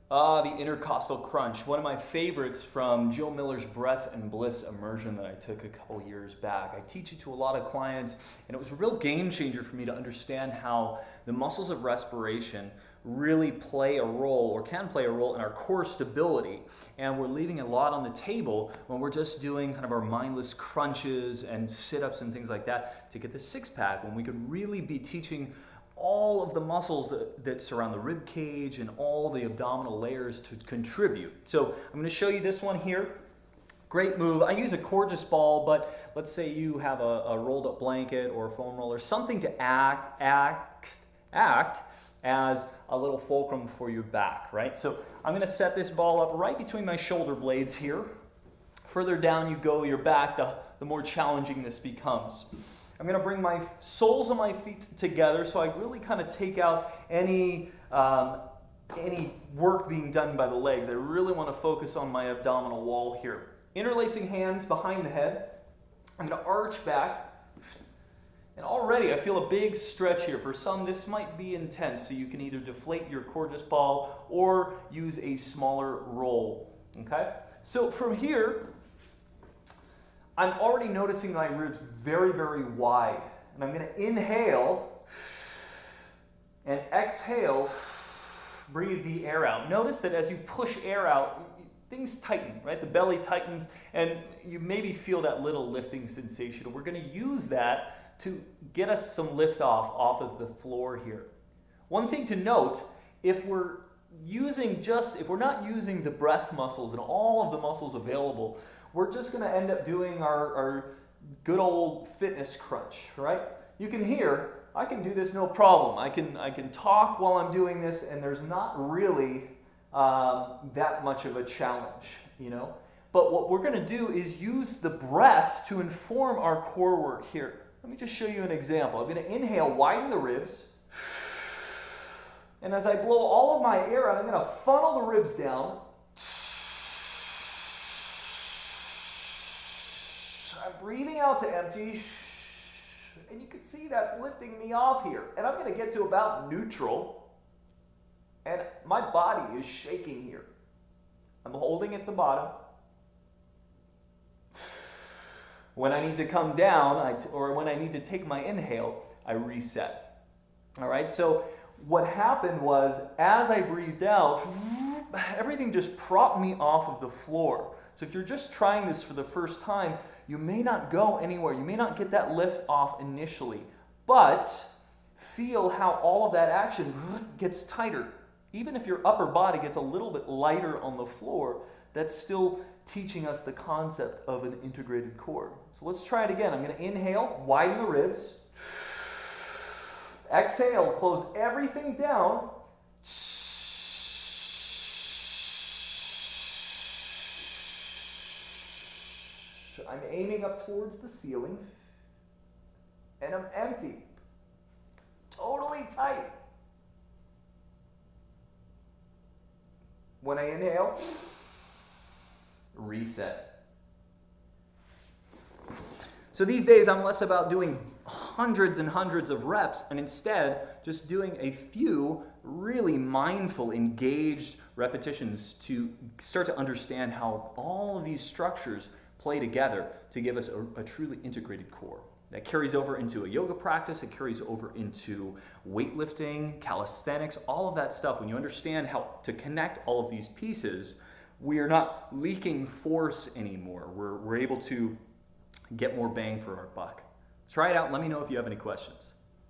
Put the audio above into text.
The intercostal crunch, one of my favorites from Joe Miller's Breath and Bliss immersion that I took a couple years back. I teach it to a lot of clients, and it was a real game changer for me to understand how the muscles of respiration really play a role, or can play a role, in our core stability. And we're leaving a lot on the table when we're just doing kind of our mindless crunches and sit-ups and things like that to get the six-pack, when we could really be teaching all of the muscles that surround the rib cage and all the abdominal layers to contribute. So I'm going to show you this one here. Great move. I use a Coregeous ball, but let's say you have a rolled up blanket or a foam roller, something to act as a little fulcrum for your back, right? So I'm going to set this ball up right between my shoulder blades here. Further down you go your back, the more challenging this becomes. I'm going to bring my soles of my feet together so I really kind of take out any work being done by the legs. I really want to focus on my abdominal wall here. Interlacing hands behind the head. I'm going to arch back. And already I feel a big stretch here. For some, this might be intense, so you can either deflate your Coregeous ball or use a smaller roll. Okay? So from here, I'm already noticing my ribs very, very wide. And I'm going to inhale and exhale, breathe the air out. Notice that as you push air out, things tighten, right? The belly tightens, and you maybe feel that little lifting sensation. We're going to use that to get us some lift off of the floor here. One thing to note, if we're not using the breath muscles and all of the muscles available, we're just going to end up doing our good old fitness crunch, right? You can hear, I can do this no problem. I can talk while I'm doing this, and there's not really that much of a challenge, you know? But what we're going to do is use the breath to inform our core work here. Let me just show you an example. I'm going to inhale, widen the ribs, and as I blow all of my air out, I'm going to funnel the ribs down. I'm breathing out to empty, and you can see that's lifting me off here. And I'm going to get to about neutral, and my body is shaking here. I'm holding at the bottom. When I need to come down, or when I need to take my inhale, I reset. All right, so what happened was, as I breathed out, everything just propped me off of the floor. So if you're just trying this for the first time, you may not go anywhere. You may not get that lift off initially, but feel how all of that action gets tighter. Even if your upper body gets a little bit lighter on the floor, that's still teaching us the concept of an integrated core. So let's try it again. I'm going to inhale, widen the ribs. Exhale, close everything down. I'm aiming up towards the ceiling, and I'm empty. Totally tight. When I inhale, reset. So these days I'm less about doing hundreds and hundreds of reps, and instead just doing a few really mindful, engaged repetitions to start to understand how all of these structures play together to give us a truly integrated core. That carries over into a yoga practice, it carries over into weightlifting, calisthenics, all of that stuff. When you understand how to connect all of these pieces, we are not leaking force anymore. We're able to get more bang for our buck. Try it out and let me know if you have any questions.